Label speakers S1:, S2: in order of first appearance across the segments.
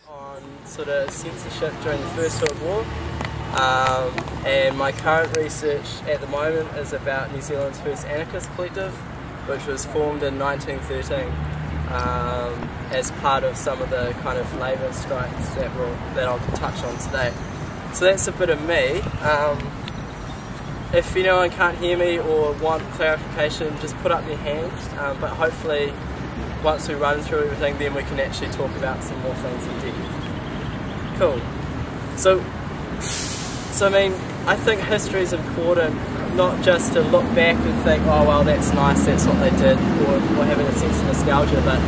S1: On sort of censorship during the First World War, and my current research at the moment is about New Zealand's first anarchist collective, which was formed in 1913 as part of some of the kind of labour strikes that I'll touch on today. So that's a bit of me. If anyone can't hear me or want clarification, just put up your hand, but hopefully once we run through everything, then we can actually talk about some more things in depth. Cool. So I mean, I think history is important, not just to look back and think, oh well, that's nice, that's what they did, or having a sense of nostalgia, but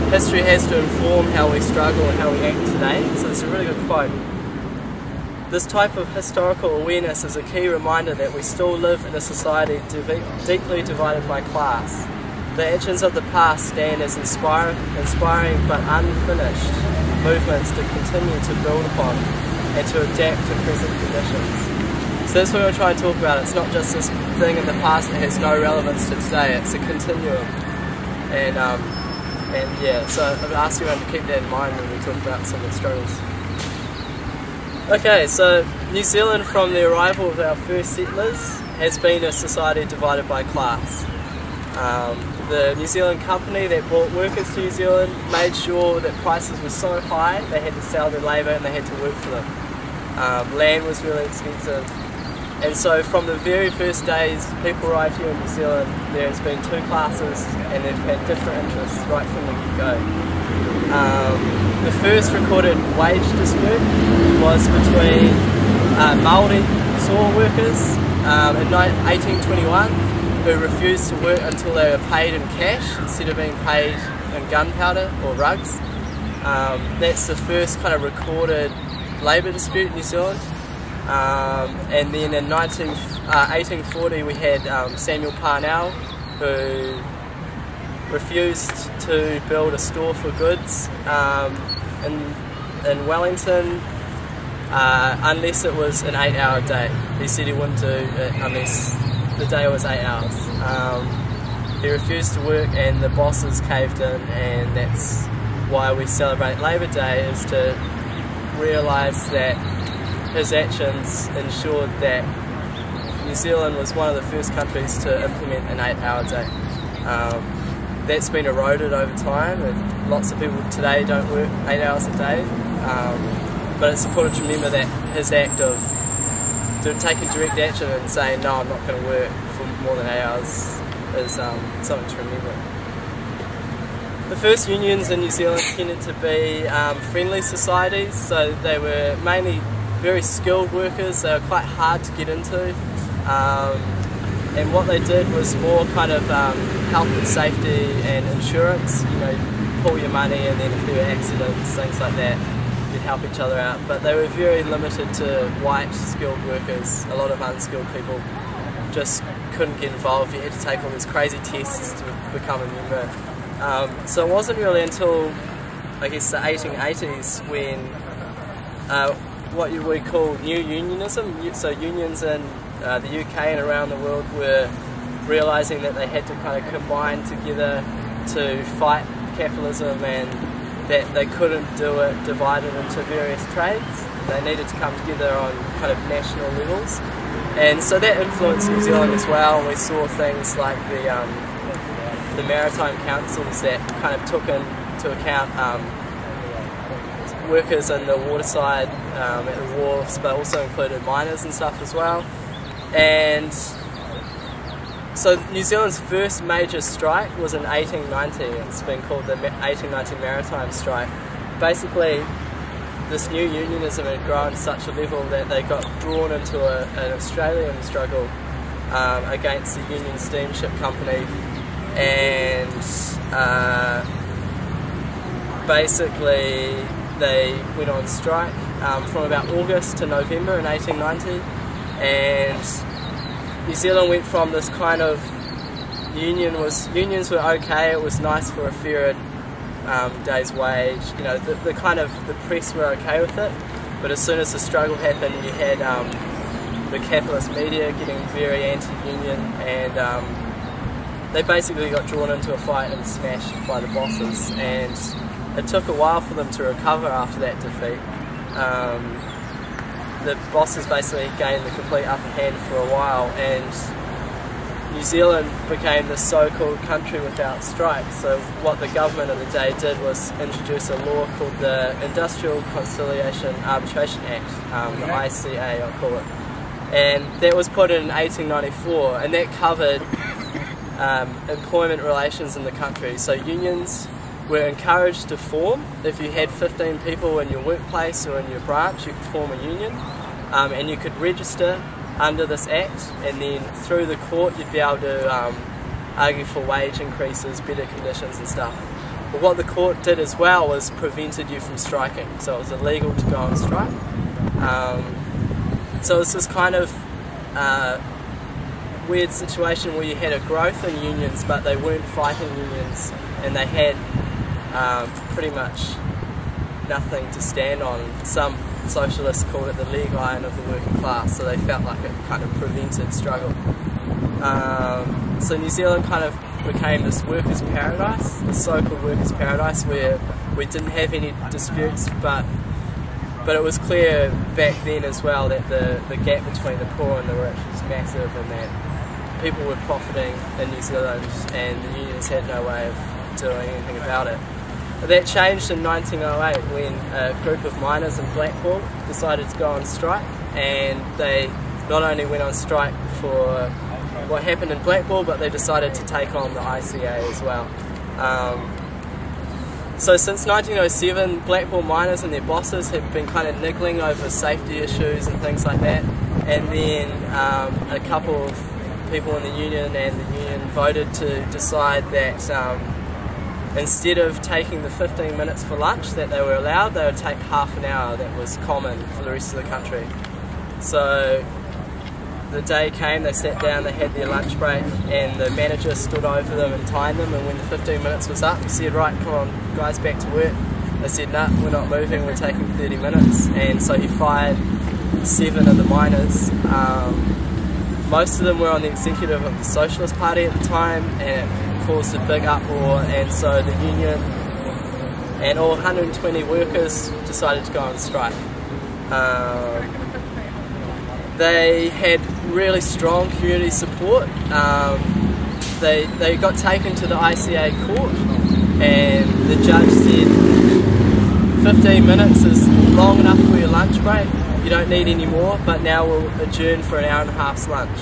S1: history has to inform how we struggle and how we act today. So it's a really good quote. This type of historical awareness is a key reminder that we still live in a society deeply divided by class. The actions of the past stand as inspiring but unfinished movements to continue to build upon and to adapt to present conditions. So that's what we're trying to talk about. It's not just this thing in the past that has no relevance to today, it's a continuum. And yeah, so I've asked everyone to keep that in mind when we talk about some of the struggles. Okay, so New Zealand, from the arrival of our first settlers, has been a society divided by class. The New Zealand company that brought workers to New Zealand made sure that prices were so high they had to sell their labour and they had to work for them. Land was really expensive, and so from the very first days people arrived here in New Zealand, there has been two classes and they've had different interests right from the get-go. The first recorded wage dispute was between Māori saw workers in 1821 who refused to work until they were paid in cash instead of being paid in gunpowder or rugs. That's the first kind of recorded labour dispute in New Zealand. And then in 1840 we had Samuel Parnell, who refused to build a store for goods in Wellington unless it was an 8-hour day. He said he wouldn't do it unless the day was 8 hours. He refused to work and the bosses caved in, and that's why we celebrate Labour Day, is to realise that his actions ensured that New Zealand was one of the first countries to implement an 8-hour day. That's been eroded over time, and lots of people today don't work 8 hours a day, but it's important to remember that his act of taking direct action and saying no, I'm not going to work for more than 8 hours is something to remember. The first unions in New Zealand tended to be friendly societies, so they were mainly very skilled workers. They were quite hard to get into, and what they did was more kind of health and safety and insurance. You know, you pull your money and then if there were accidents, things like that, you'd help each other out. But they were very limited to white skilled workers. A lot of unskilled people just couldn't get involved. You had to take all these crazy tests to become a member. So it wasn't really until, I guess, the 1880s when what you would call new unionism, so unions in the UK and around the world were realising that they had to kind of combine together to fight capitalism, and that they couldn't do it divided into various trades. They needed to come together on kind of national levels, and so that influenced New Zealand as well. We saw things like the maritime councils that kind of took into account workers in the waterside at the wharves, but also included miners and stuff as well. And so New Zealand's first major strike was in 1890. It's been called the 1890 Maritime Strike. Basically, this new unionism had grown to such a level that they got drawn into an Australian struggle against the Union Steamship Company, and basically they went on strike from about August to November in 1890, and New Zealand went from this kind of unions were okay, it was nice for a fair day's wage, you know, the press were okay with it, but as soon as the struggle happened, you had the capitalist media getting very anti-union, and they basically got drawn into a fight and smashed by the bosses, and it took a while for them to recover after that defeat. The bosses basically gained the complete upper hand for a while, and New Zealand became the so-called country without strikes. So what the government of the day did was introduce a law called the Industrial Conciliation Arbitration Act, the ICA I'll call it. And that was put in 1894, and that covered employment relations in the country. So unions were encouraged to form. If you had 15 people in your workplace or in your branch, you could form a union, and you could register under this act, and then through the court you'd be able to argue for wage increases, better conditions and stuff. But what the court did as well was prevented you from striking, so it was illegal to go on strike. So it's this kind of weird situation where you had a growth in unions, but they weren't fighting unions, and they had pretty much nothing to stand on. Some socialists called it the leg iron of the working class, so they felt like it kind of prevented struggle. So New Zealand kind of became this workers' paradise, this so-called workers' paradise, where we didn't have any disputes, but it was clear back then as well that the gap between the poor and the rich was massive, and that people were profiting in New Zealand and the unions had no way of doing anything about it. But that changed in 1908 when a group of miners in Blackpool decided to go on strike, and they not only went on strike for what happened in Blackpool, but they decided to take on the ICA as well. So since 1907, Blackpool miners and their bosses have been kind of niggling over safety issues and things like that, and then a couple of people in the union and the union voted to decide that instead of taking the 15 minutes for lunch that they were allowed, they would take half an hour that was common for the rest of the country. So the day came, they sat down, they had their lunch break, and the manager stood over them and timed them, and when the 15 minutes was up, he said, right, come on guys, back to work. They said, nah, we're not moving, we're taking 30 minutes, and so he fired 7 of the miners. Most of them were on the executive of the Socialist Party at the time, and it caused a big uproar, and so the union and all 120 workers decided to go on strike. They had really strong community support. They got taken to the ICA court, and the judge said 15 minutes is long enough for your lunch break, you don't need any more, but now we'll adjourn for an hour and a half's lunch.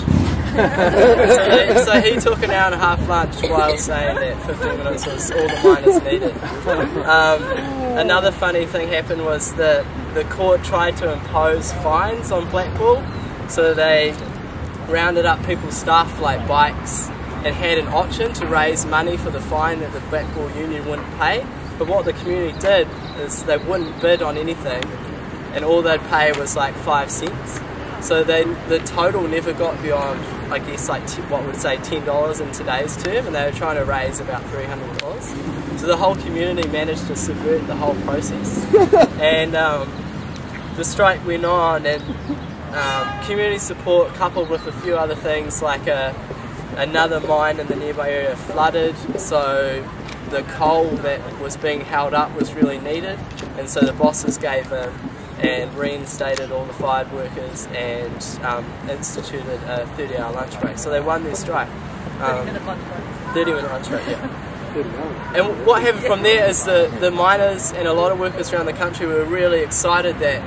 S1: So he took an hour and a half lunch while saying that 15 minutes was all the miners needed. Another funny thing happened was that the court tried to impose fines on Blackpool, so they rounded up people's stuff like bikes and had an auction to raise money for the fine that the Blackpool Union wouldn't pay. But what the community did is they wouldn't bid on anything, and all they'd pay was like 5 cents. So the total never got beyond, I guess, like what would say $10 in today's term, and they were trying to raise about $300. So the whole community managed to subvert the whole process, and the strike went on, and community support coupled with a few other things like another mine in the nearby area flooded, so the coal that was being held up was really needed, and so the bosses gave in and reinstated all the fired workers and instituted a 30-hour lunch break. So they won their strike. 30-minute lunch break, yeah. And what happened from there is the miners and a lot of workers around the country were really excited that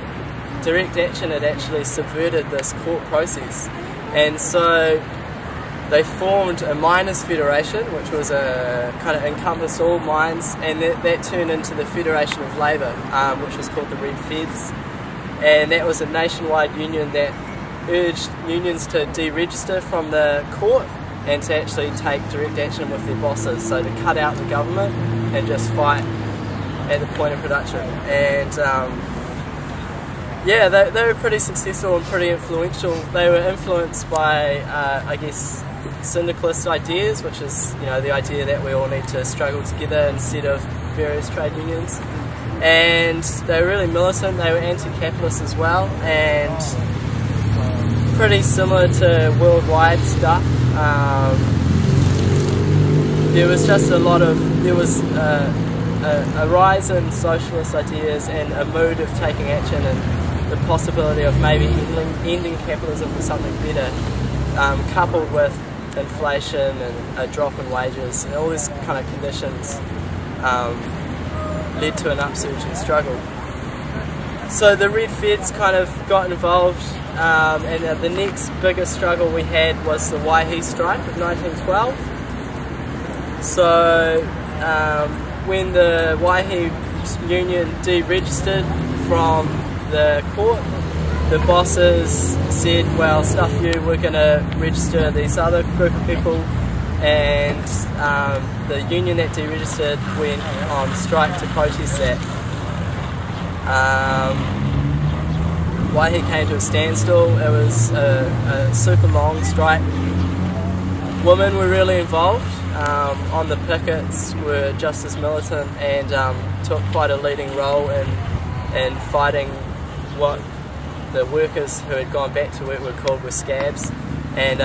S1: direct action had actually subverted this court process, and so they formed a miners' federation, which was a kind of encompassed all mines, and that turned into the Federation of Labour, which was called the Red Feds, and that was a nationwide union that urged unions to deregister from the court and to actually take direct action with their bosses, so to cut out the government and just fight at the point of production. And yeah, they were pretty successful and pretty influential. They were influenced by, I guess, syndicalist ideas, which is, you know, the idea that we all need to struggle together instead of various trade unions. And they were really militant, they were anti-capitalist as well, and pretty similar to worldwide stuff. There was just a lot of, there was a a rise in socialist ideas and a mood of taking action and the possibility of maybe ending capitalism for something better, coupled with inflation and a drop in wages and all these kind of conditions, led to an upsurge in struggle. So the Red Feds kind of got involved, and the next biggest struggle we had was the Waihi strike of 1912. So when the Waihi union deregistered from the court, the bosses said, well, stuff you, we're going to register these other group of people, and the union that deregistered went on strike to protest that. Waihi came to a standstill. It was a super long strike. Women were really involved. On the pickets were just as militant and took quite a leading role in fighting what the workers who had gone back to work were called were scabs, and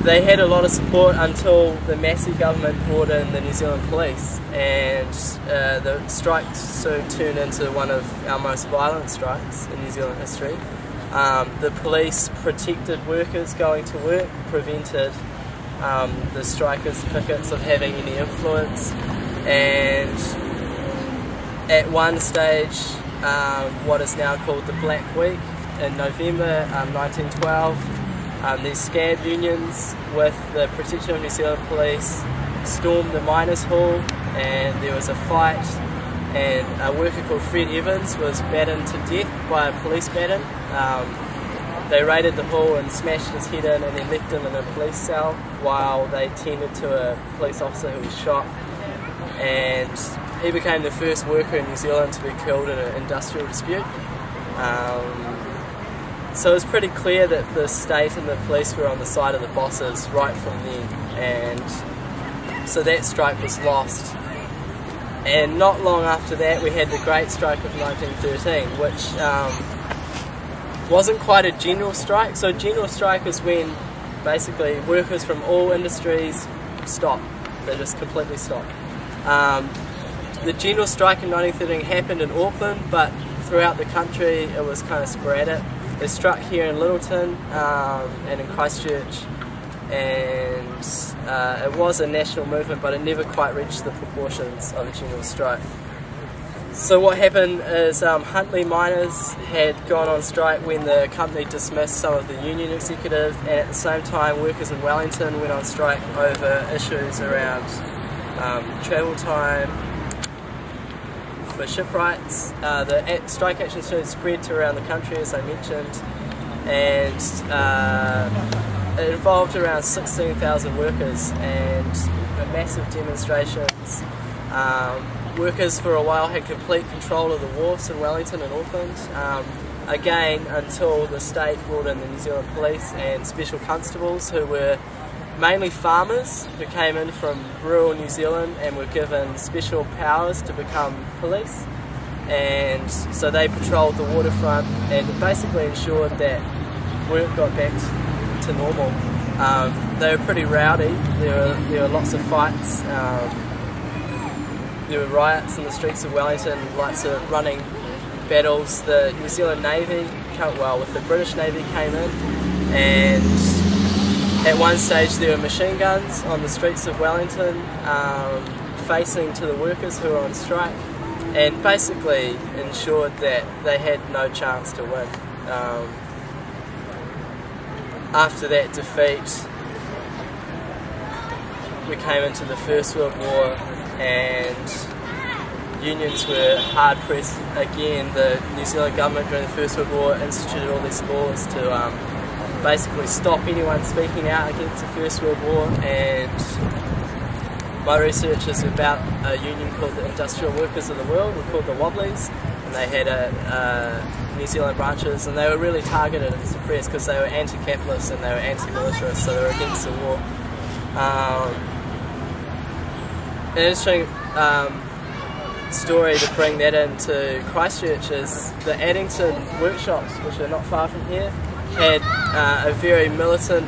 S1: they had a lot of support until the Massey government brought in the New Zealand police, and the strike soon turned into one of our most violent strikes in New Zealand history. The police protected workers going to work, prevented the strikers' pickets of having any influence, and at one stage, what is now called the Black Week, in November 1912, these scab unions with the protection of New Zealand police stormed the miners' hall, and there was a fight, and a worker called Fred Evans was battened to death by a police baton. They raided the hall and smashed his head in and then left him in a police cell while they tended to a police officer who was shot, and he became the first worker in New Zealand to be killed in an industrial dispute. So it was pretty clear that the state and the police were on the side of the bosses right from then, and so that strike was lost. And not long after that we had the Great Strike of 1913, which wasn't quite a general strike. So a general strike is when basically workers from all industries stop. They just completely stop. The general strike in 1913 happened in Auckland, but throughout the country it was kind of sporadic. They struck here in Littleton and in Christchurch, and it was a national movement, but it never quite reached the proportions of a general strike. So what happened is Huntly miners had gone on strike when the company dismissed some of the union executive, and at the same time workers in Wellington went on strike over issues around travel time for shipwrights. The strike action spread to around the country, as I mentioned, and it involved around 16,000 workers and massive demonstrations. Workers for a while had complete control of the wharfs in Wellington and Auckland, again until the state brought in the New Zealand police and special constables, who were mainly farmers who came in from rural New Zealand and were given special powers to become police, and so they patrolled the waterfront and basically ensured that work got back to normal. They were pretty rowdy. There were lots of fights. There were riots in the streets of Wellington, lots of running battles. The New Zealand Navy, with the British Navy came in, and at one stage there were machine guns on the streets of Wellington facing to the workers who were on strike, and basically ensured that they had no chance to win. After that defeat, we came into the First World War, and unions were hard pressed again. The New Zealand government during the First World War instituted all these laws to basically stop anyone speaking out against the First World War, and my research is about a union called the Industrial Workers of the World. We're called the Wobblies, and they had New Zealand branches, and they were really targeted and suppressed because they were anti-capitalist and they were anti-militarist, so they were against the war. An interesting story to bring that into Christchurch is the Addington workshops, which are not far from here, had a very militant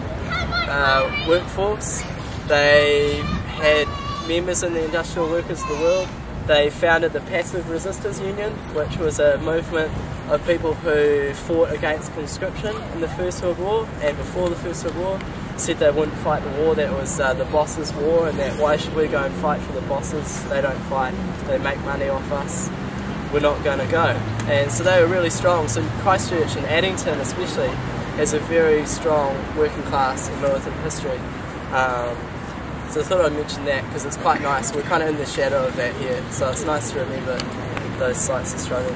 S1: workforce. They had members in the Industrial Workers of the World. They founded the Passive Resistance Union, which was a movement of people who fought against conscription in the First World War, and before the First World War said they wouldn't fight the war, that was the bosses' war, and that why should we go and fight for the bosses? They don't fight, they make money off us, we're not going to go. And so they were really strong. So Christchurch and Addington especially has a very strong working class and militant history. So I thought I'd mention that because it's quite nice. We're kind of in the shadow of that here, so it's nice to remember those sites of struggle.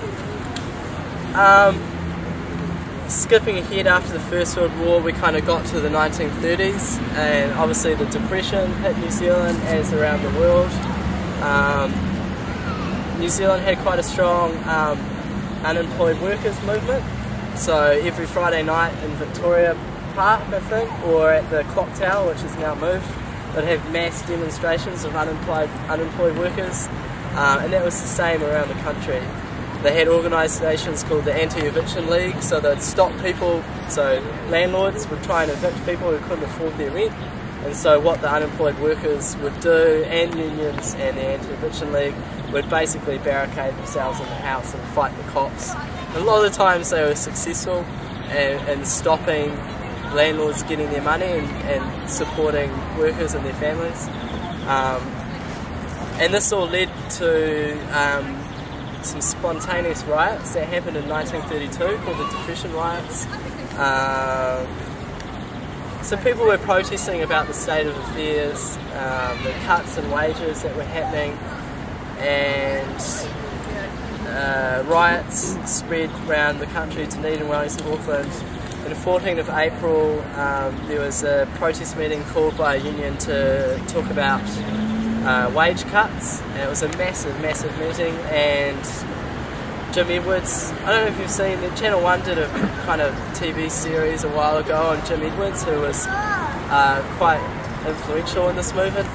S1: Skipping ahead after the First World War, we kind of got to the 1930s, and obviously the Depression hit New Zealand as around the world. New Zealand had quite a strong unemployed workers movement, so every Friday night in Victoria Park, I think, or at the Clock Tower, which is now moved, they'd have mass demonstrations of unemployed workers, and that was the same around the country. They had organisations called the Anti-Eviction League, so they'd stop people, so landlords would try and evict people who couldn't afford their rent, and so what the unemployed workers would do, and unions and the Anti-Eviction League, would basically barricade themselves in the house and fight the cops. And a lot of the times they were successful in stopping landlords getting their money and supporting workers and their families. And this all led to some spontaneous riots that happened in 1932 called the Depression Riots. So people were protesting about the state of affairs, the cuts in wages that were happening, and riots spread around the country, Dunedin, Wellington, Auckland. On the 14th of April, there was a protest meeting called by a union to talk about wage cuts, and it was a massive meeting. And Jim Edwards, I don't know if you've seen it, Channel 1 did a kind of TV series a while ago on Jim Edwards, who was quite influential in this movement.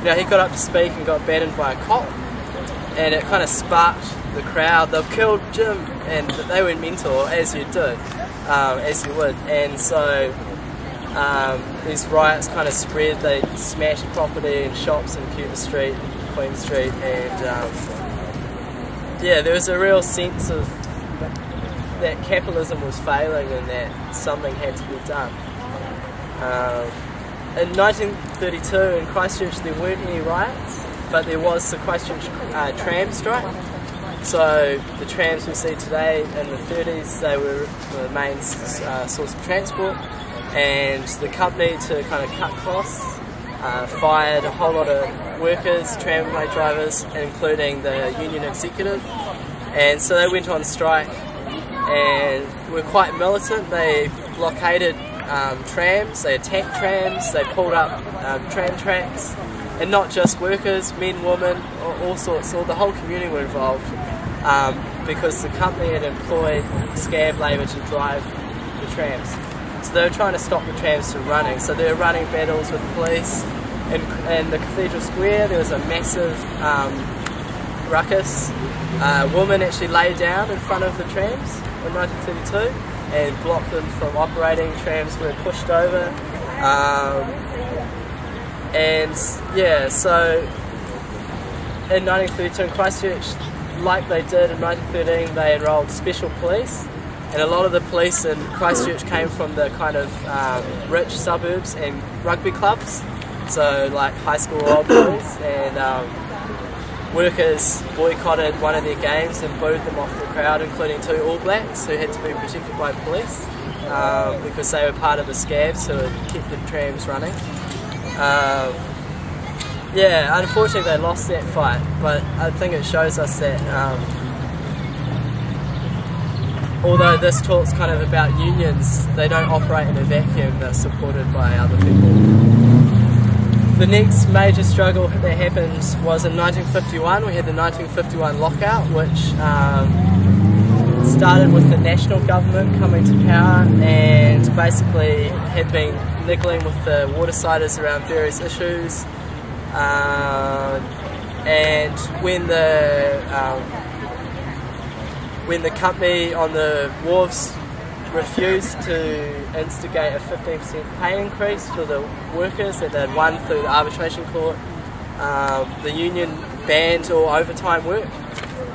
S1: You know, he got up to speak and got battered by a cop, and it kind of sparked the crowd. They've killed Jim, and they went mental, as you do. As you would, and so these riots kind of spread. They smashed property and shops in Cuba Street, Queen Street, and yeah, there was a real sense of that capitalism was failing and that something had to be done. In 1932 in Christchurch there weren't any riots, but there was the Christchurch tram strike. So the trams we see today, in the 30s, they were the main source of transport, and the company, to kind of cut costs, fired a whole lot of workers, tramway drivers, including the union executive, and so they went on strike and were quite militant. They blockaded trams, they attacked trams, they pulled up tram tracks, and not just workers, men, women, all sorts, all the whole community were involved. Because the company had employed scab labour to drive the trams. So they were trying to stop the trams from running. So they were running battles with police. In the Cathedral Square there was a massive ruckus. A woman actually lay down in front of the trams in 1932 and blocked them from operating. Trams were pushed over. And yeah, so in 1932 in Christchurch, like they did in 1913, they enrolled special police, and a lot of the police in Christchurch came from the kind of rich suburbs and rugby clubs, so like high school old boys, and workers boycotted one of their games and booed them off the crowd, including 2 All Blacks who had to be protected by police because they were part of the scabs who had kept the trams running. Yeah, unfortunately they lost that fight, but I think it shows us that although this talks kind of about unions, they don't operate in a vacuum, they're supported by other people. The next major struggle that happened was in 1951. We had the 1951 lockout, which started with the national government coming to power and basically had been niggling with the watersiders around various issues. And when the company on the wharves refused to instigate a 15% pay increase for the workers that they'd won through the arbitration court, the union banned all overtime work,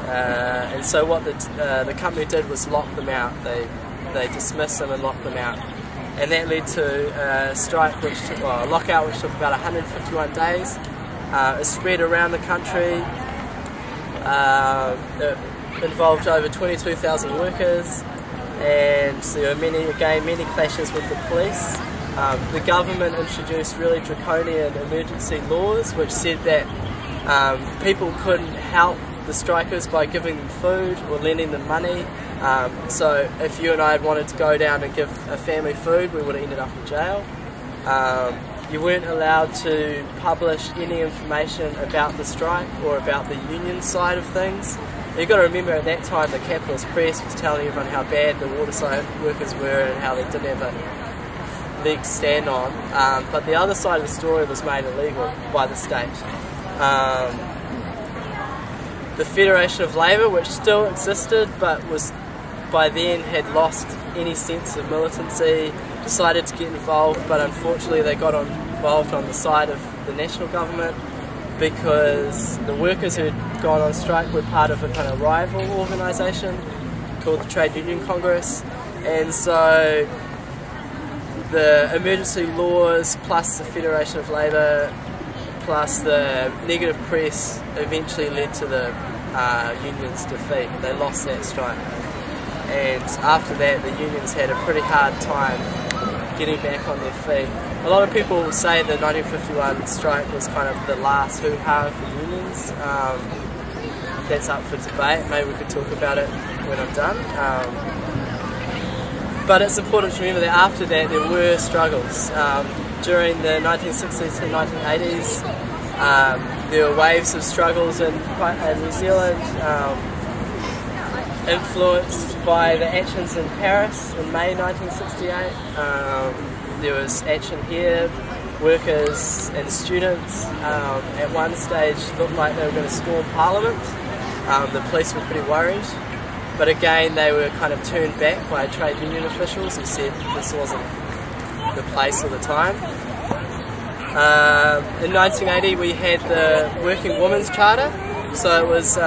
S1: and so what the company did was lock them out. They dismissed them and locked them out, and that led to a strike, a lockout, which took about 151 days. It spread around the country. It involved over 22,000 workers, and there were many clashes with the police. The government introduced really draconian emergency laws which said that people couldn't help the strikers by giving them food or lending them money. So if you and I had wanted to go down and give a family food, we would have ended up in jail. You weren't allowed to publish any information about the strike or about the union side of things. You've got to remember at that time the capitalist press was telling everyone how bad the waterside workers were and how they didn't have a leg to stand on. But the other side of the story was made illegal by the state. The Federation of Labour, which still existed but was by then had lost any sense of militancy, decided to get involved, but unfortunately they got involved on the side of the national government because the workers who had gone on strike were part of a kind of rival organisation called the Trade Union Congress, and so the emergency laws plus the Federation of Labour plus the negative press eventually led to the union's defeat. They lost that strike, and after that the unions had a pretty hard time getting back on their feet. A lot of people will say the 1951 strike was kind of the last hoo-ha for unions. That's up for debate. Maybe we could talk about it when I'm done. But it's important to remember that after that there were struggles. During the 1960s to 1980s, there were waves of struggles in New Zealand, influenced by the actions in Paris in May 1968. There was action here, workers and students at one stage looked like they were going to storm Parliament. The police were pretty worried, but again they were kind of turned back by trade union officials who said this wasn't the place or the time. In 1980 we had the Working Women's Charter, so it was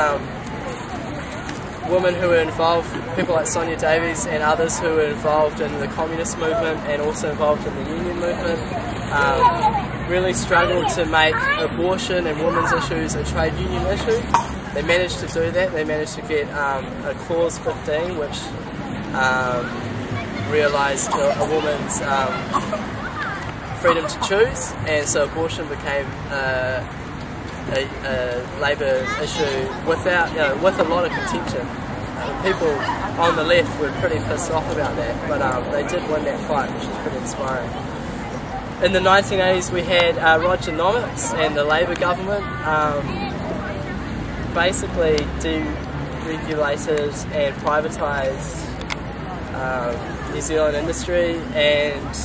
S1: women who were involved, people like Sonia Davies and others who were involved in the communist movement and also involved in the union movement, really struggled to make abortion and women's issues a trade union issue. They managed to do that. They managed to get a clause 15 which realised a woman's freedom to choose, and so abortion became a Labour issue with a lot of contention. People on the left were pretty pissed off about that, but they did win that fight, which is pretty inspiring. In the 1980s we had Roger Nomics and the Labour government basically deregulated and privatised New Zealand industry and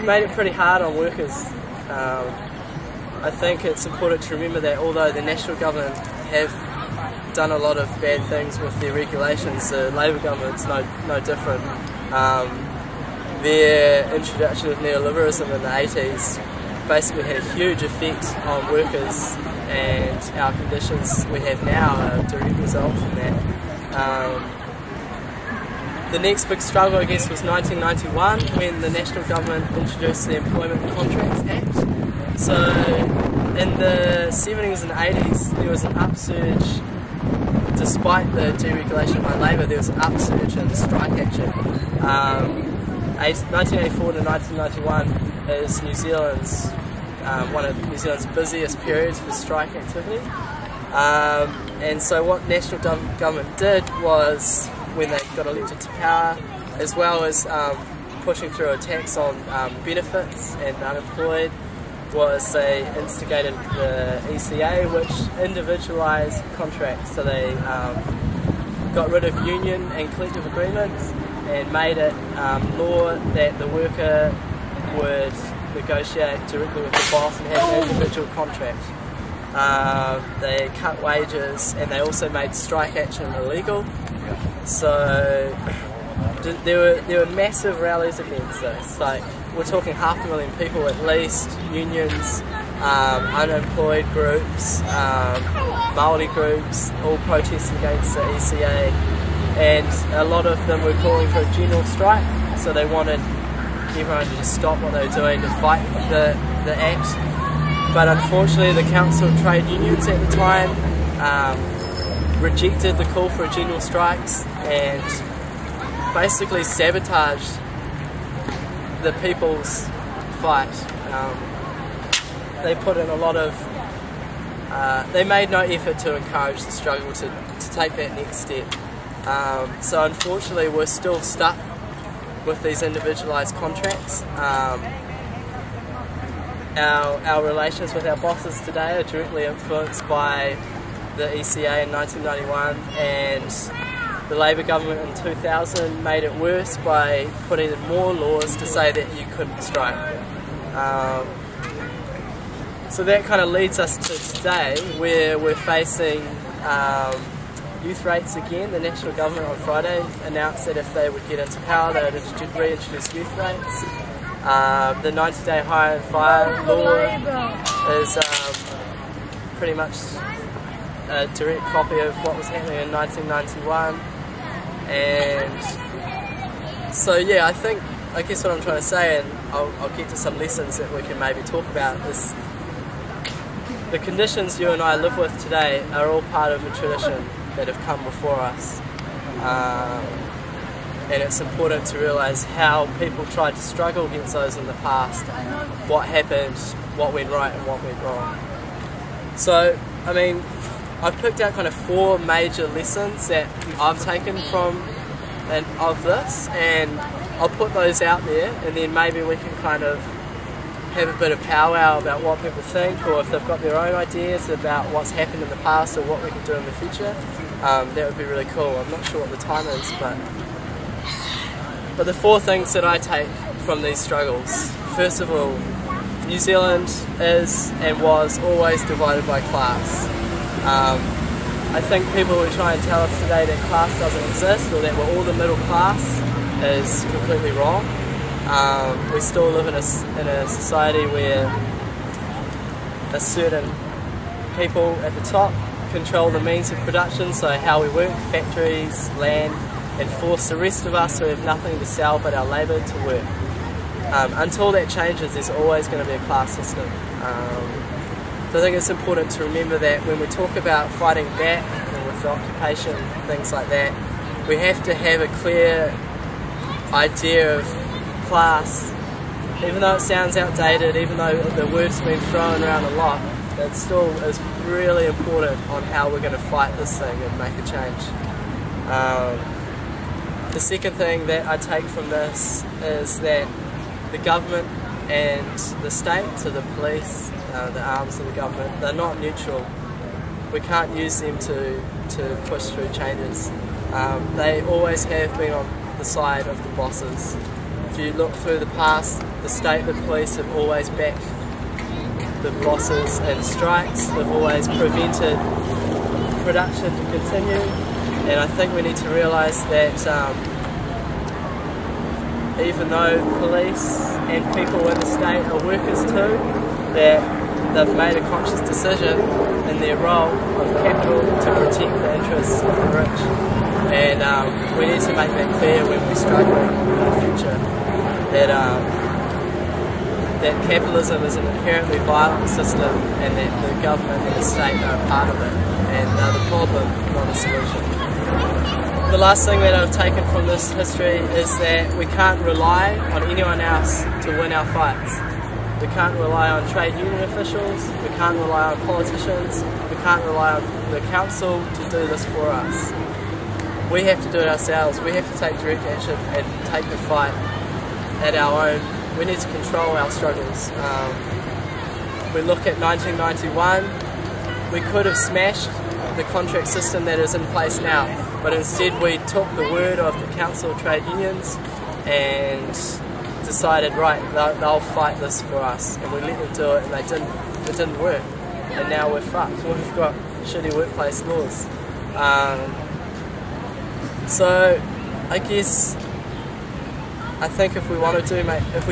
S1: made it pretty hard on workers. I think it's important to remember that although the national government have done a lot of bad things with their regulations, the Labour government's no different. Their introduction of neoliberalism in the 80s basically had a huge effect on workers, and our conditions we have now are a direct result from that. The next big struggle, I guess, was 1991 when the national government introduced the Employment Contracts Act. So in the 70s and 80s there was an upsurge, despite the deregulation by Labour, there was an upsurge in strike action. 1984 to 1991 is one of New Zealand's busiest periods for strike activity. And so what national government did was, when they got elected to power, as well as pushing through a tax on benefits and unemployed, was they instigated the ECA, which individualised contracts. So they got rid of union and collective agreements and made it law that the worker would negotiate directly with the boss and have an individual contract. They cut wages, and they also made strike action illegal. So there were massive rallies against this. Like, we're talking 500,000 people at least, unions, unemployed groups, Māori groups, all protesting against the ECA, and a lot of them were calling for a general strike, so they wanted everyone to just stop what they were doing to fight the act. But unfortunately the Council of Trade Unions at the time rejected the call for general strikes and basically sabotaged the people's fight. They put in a lot of they made no effort to encourage the struggle to take that next step. So unfortunately we're still stuck with these individualised contracts. Our relations with our bosses today are directly influenced by the ECA in 1991, and the Labour government in 2000 made it worse by putting in more laws to say that you couldn't strike. So that kind of leads us to today, where we're facing youth rates again. The National Government on Friday announced that if they would get into power, they would reintroduce youth rates. The 90-day hire and fire law is pretty much a direct copy of what was happening in 1991. And so yeah, I guess what I'm trying to say, and I'll get to some lessons that we can maybe talk about, is the conditions you and I live with today are all part of a tradition that have come before us. And it's important to realise how people tried to struggle against those in the past, what happened, what went right and what went wrong. So, I mean, I've picked out kind of 4 major lessons that I've taken from of this, and I'll put those out there, and then maybe we can kind of have a bit of powwow about what people think, or if they've got their own ideas about what's happened in the past or what we can do in the future. That would be really cool. I'm not sure what the time is, but the 4 things that I take from these struggles. First of all, New Zealand is and was always divided by class. I think people who try and tell us today that class doesn't exist, or that we're all the middle class, is completely wrong. We still live in a society where a certain people at the top control the means of production, so how we work, factories, land, and force the rest of us who have nothing to sell but our labour to work. Until that changes, there's always going to be a class system. So I think it's important to remember that when we talk about fighting back and with occupation, things like that, we have to have a clear idea of class. Even though it sounds outdated, even though the word's been thrown around a lot, it still is really important on how we're going to fight this thing and make a change. The second thing that I take from this is that the government and the state, so the police, the arms of the government, they're not neutral. We can't use them to push through changes. They always have been on the side of the bosses. If you look through the past, the state, the police have always backed the bosses in strikes. They've always prevented production to continue, and I think we need to realise that even though police and people in the state are workers too, that they've made a conscious decision in their role of capital to protect the interests of the rich. And we need to make that clear when we struggle in the future, that capitalism is an inherently violent system, and that the government and the state are a part of it, and they're the problem, not a solution. The last thing that I've taken from this history is that we can't rely on anyone else to win our fights. We can't rely on trade union officials, we can't rely on politicians, we can't rely on the council to do this for us. We have to do it ourselves. We have to take direct action and take the fight at our own. We need to control our struggles. We look at 1991, we could have smashed the contract system that is in place now, but instead we took the word of the Council of Trade Unions and decided, right, they'll fight this for us, and we let them do it, and it didn't work, and now we're fucked. We've got shitty workplace laws. So I guess I think if we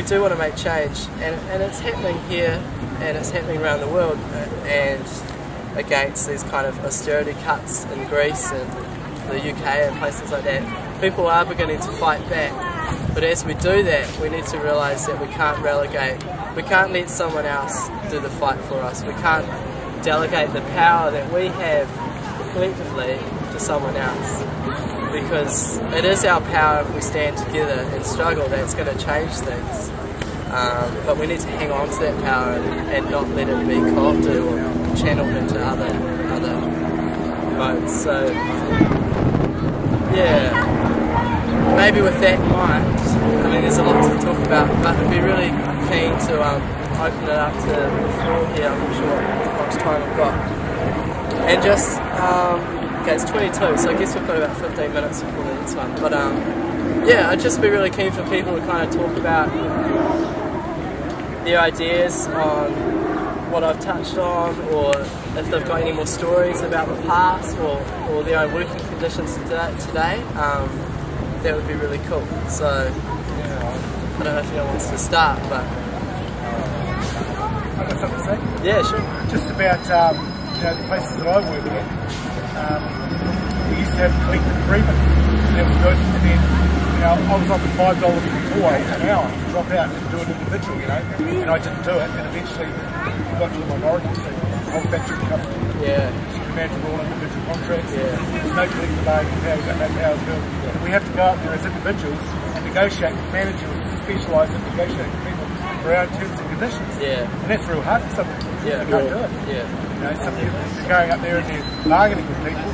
S1: do want to make change, and it's happening here, and it's happening around the world, and against these kind of austerity cuts in Greece and the UK and places like that, people are beginning to fight back. But as we do that, we need to realise that we can't let someone else do the fight for us. We can't delegate the power that we have collectively to someone else, because it is our power, if we stand together and struggle, that's going to change things. But we need to hang on to that power and not let it be co-opted or channeled into other modes. So yeah, maybe with that in mind, I mean there's a lot to talk about, but I'd be really keen to open it up to the floor here. I'm not sure how much time I've got. And just, okay, it's 22, so I guess we've got about 15 minutes before the next one. But yeah, I'd just be really keen for people to kind of talk about their ideas on what I've touched on, or if they've got any more stories about the past, or their own working conditions today. That would be really cool. So, I don't know if anyone wants to start, but...
S2: I've got something to say.
S1: Yeah, sure.
S2: Just about the places that I work in. We used to have a collective agreement, and that was good. And then, I was offered $5 before an hour to drop out and do an individual, and I didn't do it. And eventually, we got to the minority seat. The whole factory company.
S1: Yeah.
S2: You can imagine all individual contracts.
S1: Yeah.
S2: There's no collective bargaining power. We've got no powers built. And we have to go up there as individuals and negotiate with managers who specialise in negotiating with people for our terms and conditions.
S1: Yeah.
S2: And that's real hard for some people.
S1: Yeah.
S2: They can't do it.
S1: Yeah.
S2: Some people are going up there and they're bargaining with people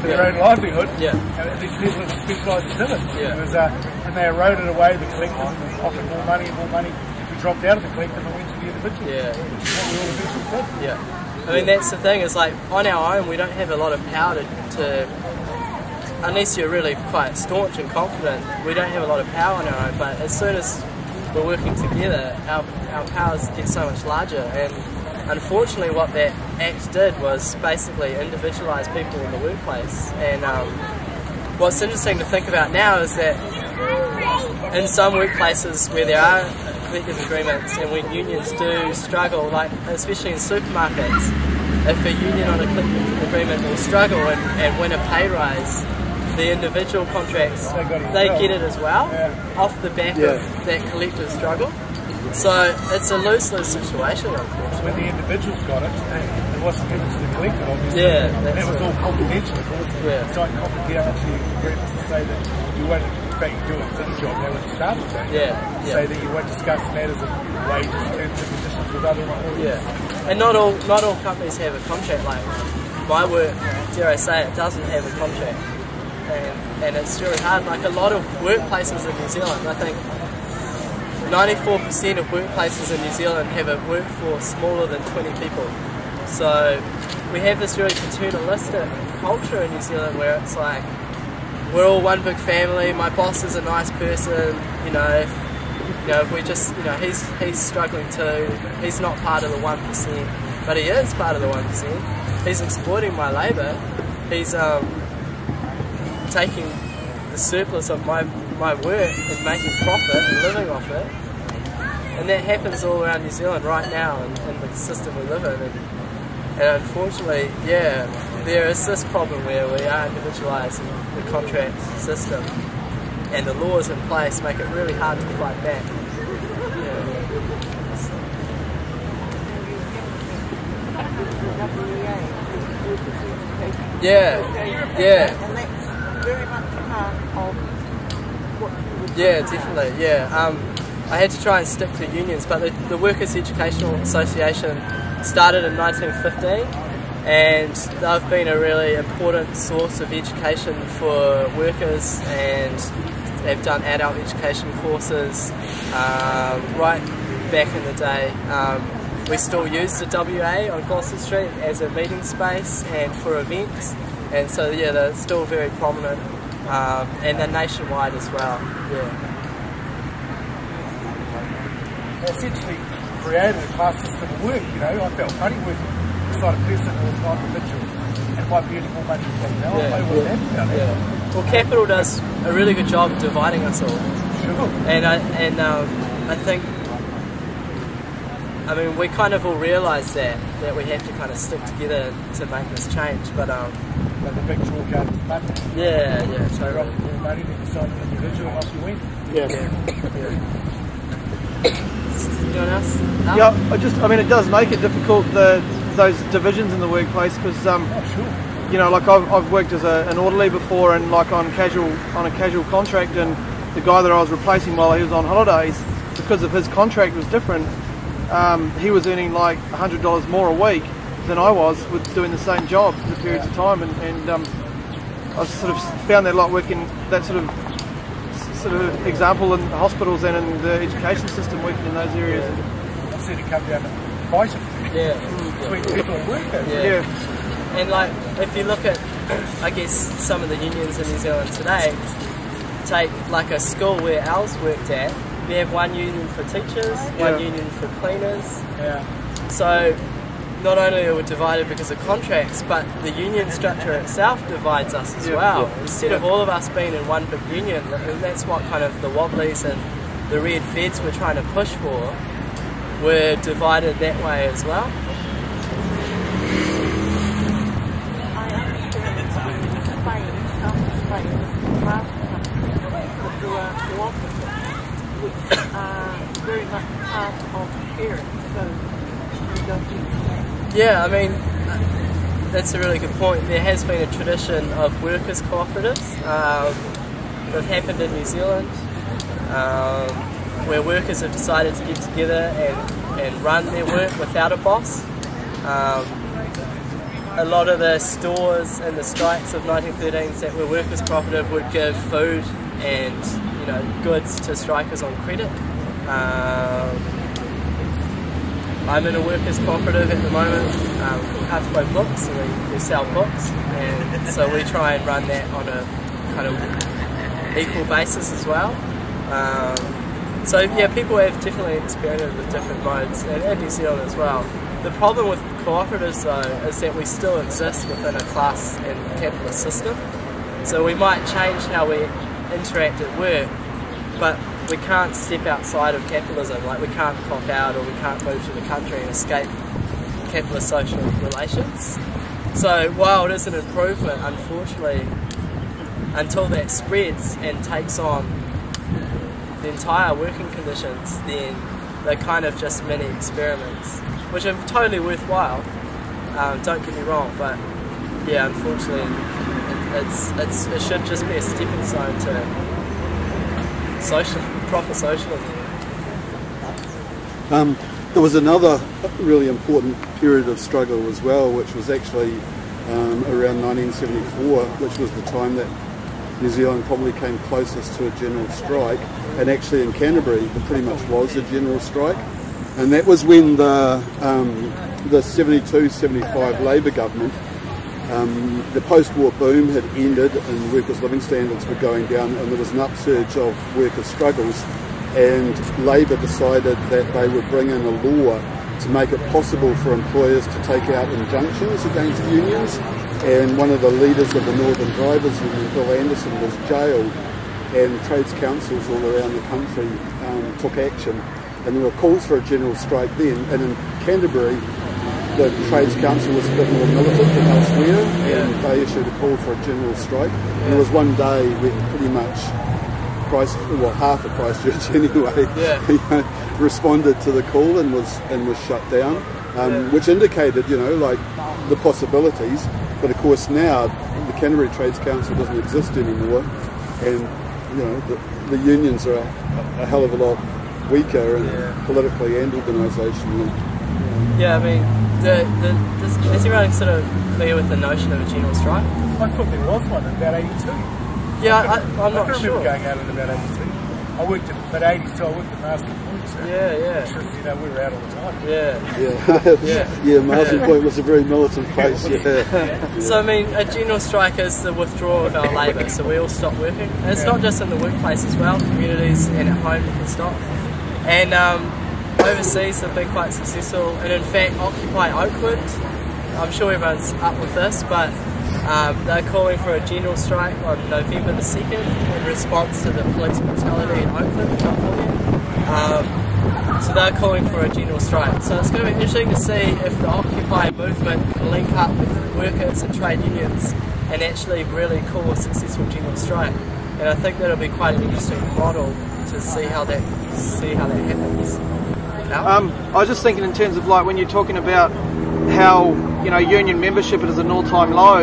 S2: for their own livelihood.
S1: Yeah.
S2: And these people are specialised in it.
S1: Yeah.
S2: And they eroded away the collective and offered more money and more money. If we dropped out of the collective and went to the individual.
S1: Yeah.
S2: Which is what we all eventually did.
S1: Yeah. I mean, that's the thing, is like, on our own we don't have a lot of power to unless you're really quite staunch and confident, we don't have a lot of power on our own, but as soon as we're working together, our powers get so much larger. And unfortunately what that act did was basically individualise people in the workplace. And what's interesting to think about now is that in some workplaces where there are collective agreements and when unions do struggle, like especially in supermarkets, if a union on a collective agreement will struggle and win a pay rise, the individual contracts, they get it as well, off the back of that collective struggle. So it's a lose-lose situation, unfortunately.
S2: When the individuals got it, it wasn't given to the collective, obviously.
S1: Yeah,
S2: and it was all confidential, of course.
S1: Yeah.
S2: Signed confidentiality agreements to say that you won't, in fact, do it in the job. They would start with that. Say that you won't discuss matters of wages, terms and conditions with other employees.
S1: Yeah. And not all companies have a contract. Like my work, dare I say, it doesn't have a contract. And it's really hard. Like a lot of workplaces in New Zealand, I think 94% of workplaces in New Zealand have a workforce smaller than 20 people. So we have this really paternalistic culture in New Zealand where it's like we're all one big family. My boss is a nice person. If we just, he's struggling too. He's not part of the 1%, but he is part of the 1%. He's exploiting my labour. He's taking the surplus of my work and making profit and living off it. And that happens all around New Zealand right now in the system we live in. And unfortunately, there is this problem where we are individualising the contract system and the laws in place make it really hard to fight back. Yeah. Very much part of what you would do. Definitely, I had to try and stick to unions, but the Workers' Educational Association started in 1915 and they've been a really important source of education for workers and they've done adult education courses right back in the day. We still use the WA on Gloucester Street as a meeting space and for events. And so they're still very prominent, and they're nationwide as well.
S2: Essentially created a class system of work. I felt funny working beside a person who was not individual and might be earning more money than me. I wasn't happy about that.
S1: Well, capital does a really good job of dividing us all. And I think, I mean, we kind of all realise that we have to kind of stick together to make this change, but
S2: like the big draw card is money.
S1: yeah,
S2: So you're
S1: totally.
S2: off more money than you sign an individual and off you win.
S3: Yes.
S1: Anyone else? No?
S3: Yeah, I mean, it does make it difficult, those divisions in the workplace, because
S2: Oh, sure.
S3: you know, like I've worked as an orderly before, and like on a casual contract, and the guy that I was replacing while he was on holidays, because of his contract was different, he was earning like $100 more a week than I was with doing the same job for periods of time, and I sort of found that a lot working that sort of example in hospitals and in the education system, working in those areas.
S2: I've seen it come down to fighting.
S1: Yeah.
S2: Between people and workers.
S1: Yeah. And like, if you look at, I guess, some of the unions in New Zealand today, take like a school where ours worked at, we have one union for teachers, one union for cleaners.
S2: Yeah.
S1: So not only are we divided because of contracts, but the union structure itself divides us as well. Instead of all of us being in one big union, and that's what kind of the Wobblies and the Red Feds were trying to push for, we're divided that way as well.
S4: Very much part of parents, so we don't do.
S1: Yeah, I mean, that's a really good point. There has been a tradition of workers' cooperatives that have happened in New Zealand, where workers have decided to get together and run their work without a boss. A lot of the stores and the strikes of 1913s that were workers' cooperative would give food and goods to strikers on credit. I'm in a workers' cooperative at the moment called Halfway Books, and we sell books, and so we try and run that on a kind of equal basis as well. So yeah, people have definitely experimented with different modes, and in New Zealand as well. The problem with cooperatives though is that we still exist within a class and capitalist system, so we might change how we interact at work, but we can't step outside of capitalism. Like, we can't clock out, or we can't move to the country and escape capitalist social relations. So while it is an improvement, unfortunately, until that spreads and takes on the entire working conditions, then they're kind of just mini experiments, which are totally worthwhile, don't get me wrong, but yeah, unfortunately it should just be a stepping stone to proper socialism.
S5: There was another really important period of struggle as well, which was actually around 1974, which was the time that New Zealand probably came closest to a general strike, and actually in Canterbury there pretty much was a general strike, and that was when the 72-75 Labour government, the post-war boom had ended and workers' living standards were going down, and there was an upsurge of workers' struggles, and Labour decided that they would bring in a law to make it possible for employers to take out injunctions against unions. And one of the leaders of the Northern Drivers Union, Bill Anderson, was jailed, and trades councils all around the country took action, and there were calls for a general strike then. And in Canterbury, the Trades Council was a bit more militant than elsewhere, and they issued a call for a general strike. And there was one day when pretty much half of Christchurch anyway, responded to the call and was shut down, which indicated, like, the possibilities. But of course now the Canterbury Trades Council doesn't exist anymore, and the unions are a hell of a lot weaker, and politically and organisationally.
S1: Yeah, I mean, is everyone sort of clear with the notion of a general strike?
S2: I thought there was one in about 82.
S1: Yeah, I'm not
S2: I can
S1: sure.
S2: remember going out in about 82. I worked at about 82. I worked at Marsden Point. So we were out all the time.
S5: Marsden Point was a very militant place.
S1: So I mean, a general strike is the withdrawal of our labour, so we all stop working. And it's not just in the workplace as well, communities and at home we can stop. And overseas they've been quite successful, and in fact Occupy Oakland, I'm sure everyone's up with this, but They're calling for a general strike on November the 2nd in response to the police brutality in Oakland, California. So they're calling for a general strike. So it's going to be interesting to see if the Occupy movement can link up with workers and trade unions and actually really call a successful general strike. And I think that'll be quite an interesting model to see how that happens.
S3: I was just thinking in terms of like when you're talking about how union membership is at an all-time low,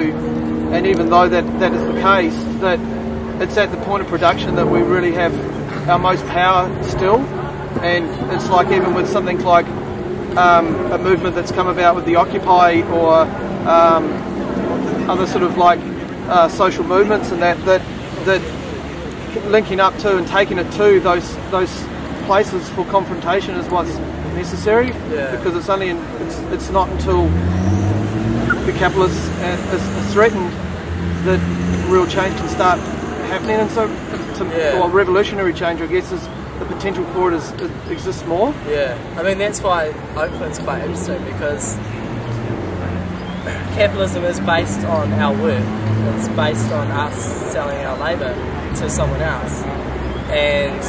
S3: and even though that is the case, that it's at the point of production that we really have our most power still. And it's like even with something like a movement that's come about with the Occupy or other sort of like social movements and that linking up to and taking it to those places for confrontation is what's necessary. Because it's only it's not until the capitalists is threatened that real change can start happening. And so or revolutionary change, I guess, is the potential for it exists more.
S1: Yeah, I mean that's why Oakland's quite interesting, because capitalism is based on our work. It's based on us selling our labour to someone else, and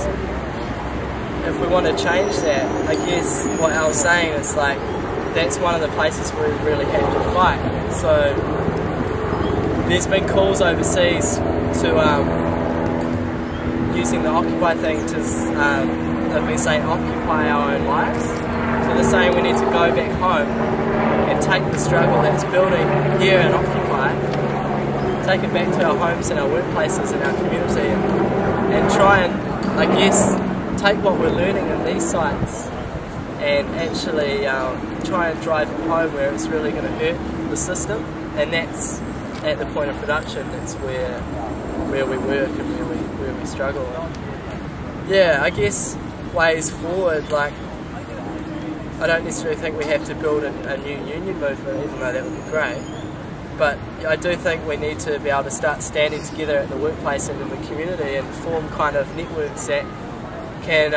S1: if we want to change that, I guess what I was saying is like that's one of the places where we really have to fight. So there's been calls overseas to using the Occupy thing to, they've been saying occupy our own lives. So they're saying we need to go back home and take the struggle that's building here and Occupy, take it back to our homes and our workplaces and our community, and try and, I guess, take what we're learning in these sites and actually try and drive it home where it's really going to hurt the system. And that's at the point of production. That's where we work and where we struggle. Yeah, I guess ways forward, like I don't necessarily think we have to build a new union movement, even though that would be great, but I do think we need to be able to start standing together at the workplace and in the community and form kind of networks that can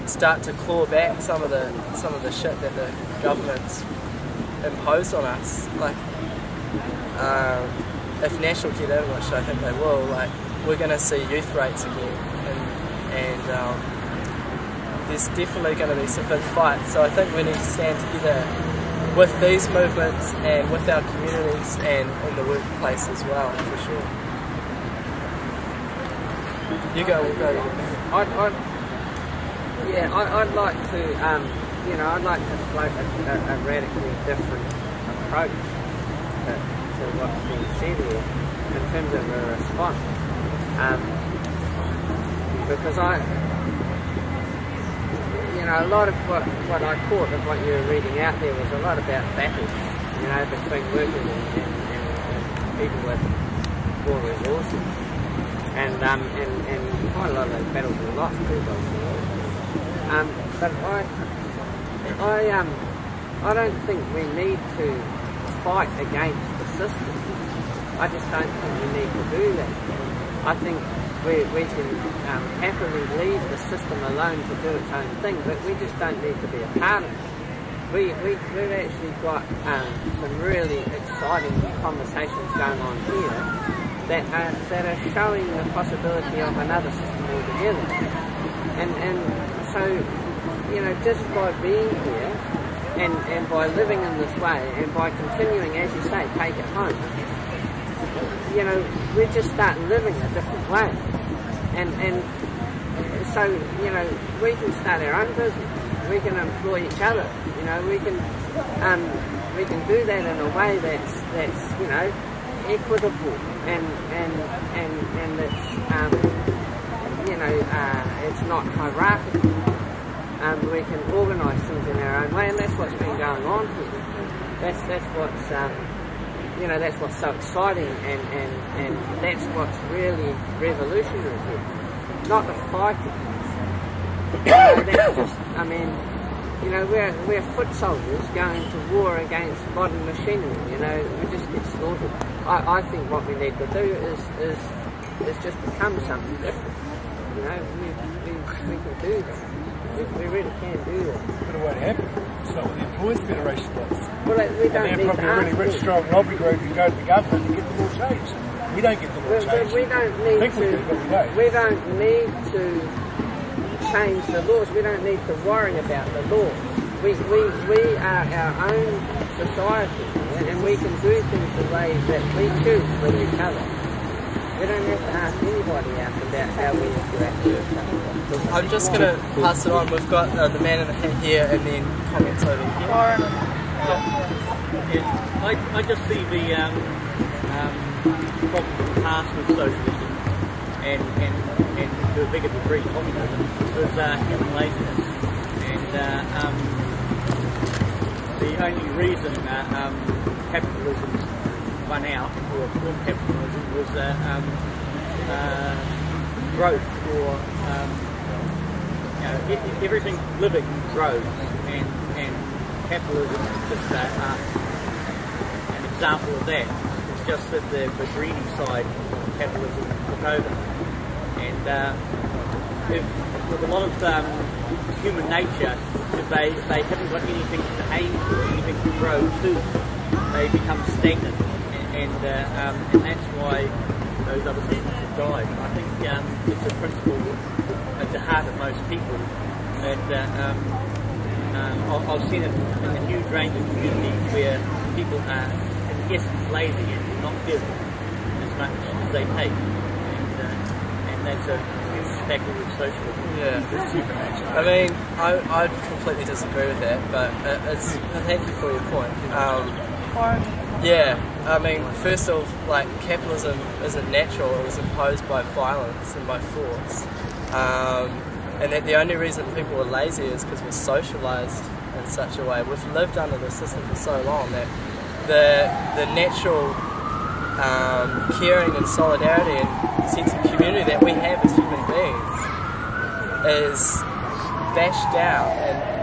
S1: start to claw back some of the shit that the government's imposed on us. Like if National get in, which I think they will, like we're going to see youth rates again, and there's definitely going to be some big fights. So I think we need to stand together with these movements and with our communities and in the workplace as well, for sure. You go, we'll go.
S6: I'd like to, I'd like to float a radically different approach to what's being said here in terms of a response. Because a lot of what I caught of what you were reading out there was a lot about battles, between workers and people with more resources, and quite a lot of those battles were lost too, but I don't think we need to fight against the system. I just don't think we need to do that. I think we can happily leave the system alone to do its own thing, but we just don't need to be a part of it. We've actually got some really exciting conversations going on here that are showing the possibility of another system altogether. And so, just by being here and by living in this way and by continuing, as you say, take it home, we just start living a different way. And so, we can start our own business. We can employ each other. We can do that in a way that's equitable and it's it's not hierarchical. We can organise things in our own way, and that's what's been going on here. That's what's that's what's so exciting, and that's what's really revolutionary here. Not the fighting. That's just, we're foot soldiers going to war against modern machinery. We just get slaughtered. I think what we need to do is just become something different. You know, we can do that. We really can do that.
S2: But it won't happen. It's not what the Employers Federation does.
S6: Well, we don't
S2: And
S6: need
S2: they're probably a really rich, strong lobby group who go to the government and get the law changed. We don't get the law changed.
S6: We don't need
S2: I think we do, but we don't.
S6: We don't need to change the laws. We don't need to worry about the laws. We are our own society, and we can do things the way that we choose with each other. We don't have to ask anybody else about how we interact with each other.
S1: I'm just going to pass it on. We've got the man in the hat here and then comments over here.
S7: I just see the problem in the past with socialism and to a bigger degree communism was human laziness. And the only reason capitalism won out, or capitalism, was growth, or everything living grows, and capitalism is just an example of that. It's just that the greedy side of capitalism took over, and with a lot of human nature, if they haven't got anything to aim for, anything to grow to, they become stagnant, and that's why those other things have died. I think it's a principle at the heart of most people, and I've seen it in a huge range of communities where people are, in essence, lazy and do not give as much as they take, and that's a huge factor of socialism.
S1: Yeah, I mean, I completely disagree with that, but thank you for your point. Yeah, I mean, first off, like, capitalism isn't natural. It was imposed by violence and by force, and that the only reason people are lazy is because we're socialised in such a way. We've lived under the system for so long that the natural caring and solidarity and sense of community that we have as human beings is bashed down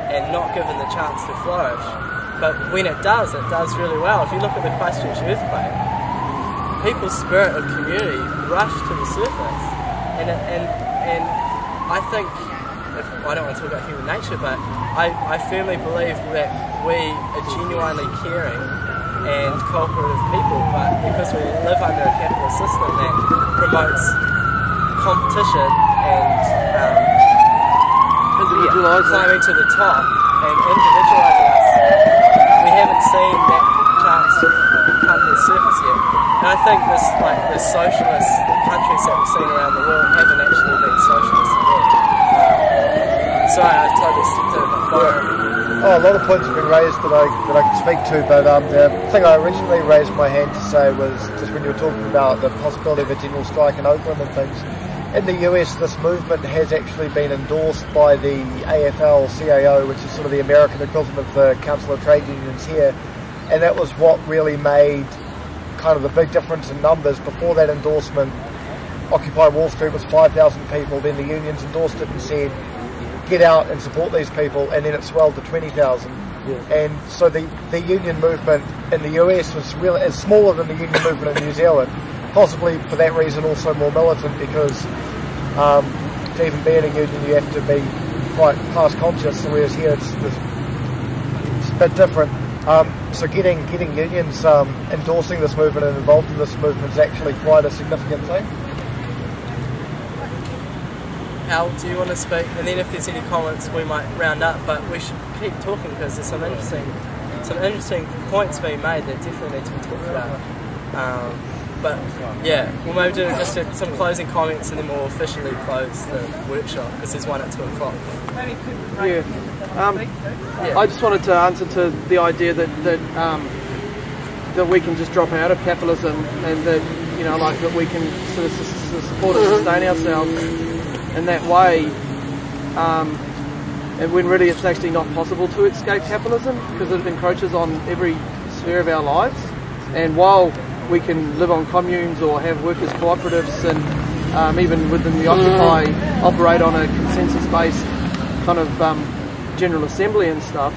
S1: and not given the chance to flourish. But when it does really well. If you look at the Christchurch earthquake, people's spirit of community rushed to the surface, and I think, I don't want to talk about human nature, but I firmly believe that we are genuinely caring and cooperative people, but because we live under a capitalist system that promotes competition and climbing to the top and individualising us, we haven't seen that chance come to the surface yet. And I think the socialist countries that we've seen around the world haven't actually been socialist at all. Sorry, I totally stepped over my phone.
S8: Oh, a lot of points have been raised that I can speak to, but the thing I originally raised my hand to say was just when you were talking about the possibility of a general strike in Oakland and things. In the US, this movement has actually been endorsed by the AFL-CIO, which is sort of the American equivalent of the Council of Trade Unions here, and that was what really made kind of the big difference in numbers. Before that endorsement, Occupy Wall Street was 5,000 people, then the unions endorsed it and said, get out and support these people, and then it swelled to 20,000.
S3: Yes.
S8: And so the union movement in the US was really is smaller than the union movement in New Zealand, possibly for that reason also more militant, because to even be in a union you have to be quite class conscious, whereas here it's a bit different. So getting unions endorsing this movement and involved in this movement is actually quite a significant thing.
S1: Al, do you want to speak? And then if there's any comments, we might round up. But we should keep talking because there's some interesting points being made that definitely need to be talked about. But yeah, we'll maybe do just some closing comments and then we'll officially close the workshop because there's one at 2 o'clock.
S3: Yeah. I just wanted to answer to the idea that we can just drop out of capitalism and that that we can sort of support and sustain ourselves in that way, and when really it's actually not possible to escape capitalism because it encroaches on every sphere of our lives. And while we can live on communes or have workers' cooperatives and even within the Occupy operate on a consensus-based kind of general assembly and stuff,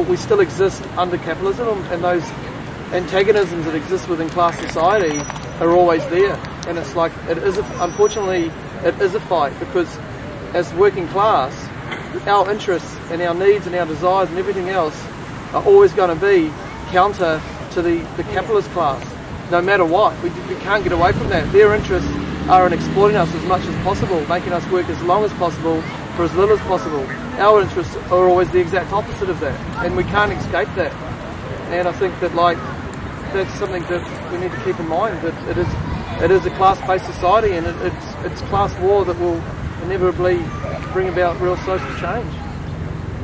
S3: we still exist under capitalism, and those antagonisms that exist within class society are always there. And it's like, it is unfortunately it is a fight, because as working class, our interests and our needs and our desires and everything else are always going to be counter to the capitalist class, no matter what. We can't get away from that. Their interests are in exploiting us as much as possible, making us work as long as possible for as little as possible. Our interests are always the exact opposite of that, and we can't escape that. And I think that that's something that we need to keep in mind, that it is a class-based society, and it's class war that will inevitably bring about real social change.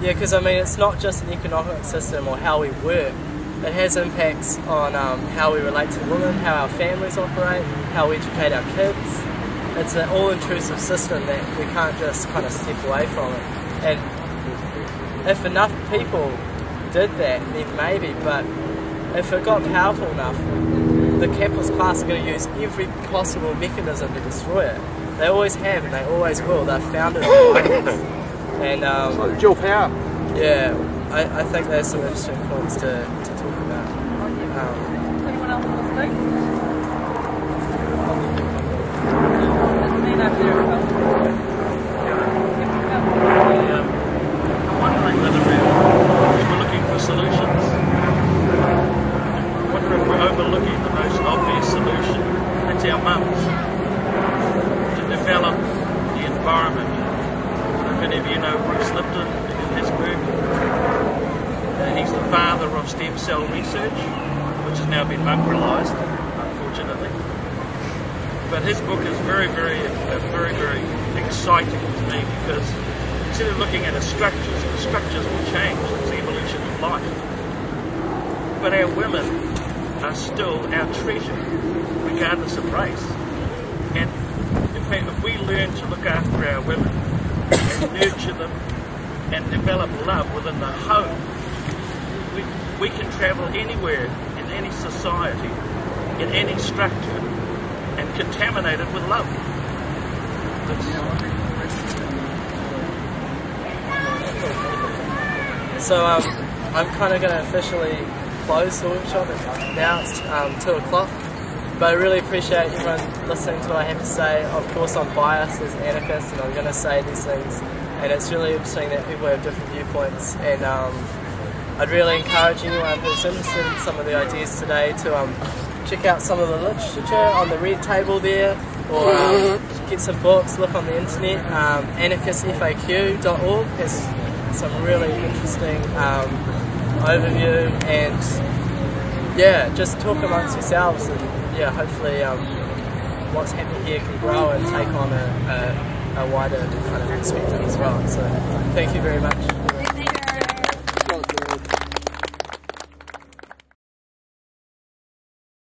S1: Yeah, because I mean, it's not just an economic system or how we work. It has impacts on how we relate to women, how our families operate, how we educate our kids. It's an all-intrusive system that we can't just kind of step away from it. And if enough people did that, then maybe, but if it got powerful enough, the capitalist class are going to use every possible mechanism to destroy it. They always have, and they always will. They're founded on violence. And
S3: dual power.
S1: Yeah, I think there's some interesting points to talk about.
S4: Anyone else want to speak?
S9: I'm wondering whether we're looking for solutions. I wonder if we're overlooking the most obvious solution. That's our mums. To develop the environment. If any of you know Bruce Lipton in his work, he's the father of stem cell research, which has now been mongrelized, unfortunately. But his book is very, very exciting to me, because instead of looking at the structures will change. It's the evolution of life. But our women are still our treasure, regardless of race. And in fact, if we learn to look after our women and nurture them and develop love within the home, we can travel anywhere in any society, in any structure, and contaminate it with love.
S1: So I'm kind of going to officially close the workshop now. It's 2 o'clock. But I really appreciate everyone listening to what I have to say. Of course, I'm biased as an anarchist, and I'm going to say these things. And it's really interesting that people have different viewpoints. And I'd really encourage anyone who's interested in some of the ideas today to check out some of the literature on the red table there, or get some books, look on the internet. Anarchistfaq.org has some really interesting overview, and yeah, just talk amongst yourselves, and yeah, hopefully what's happening here can grow and take on a wider kind of perspective as well. So thank you very much.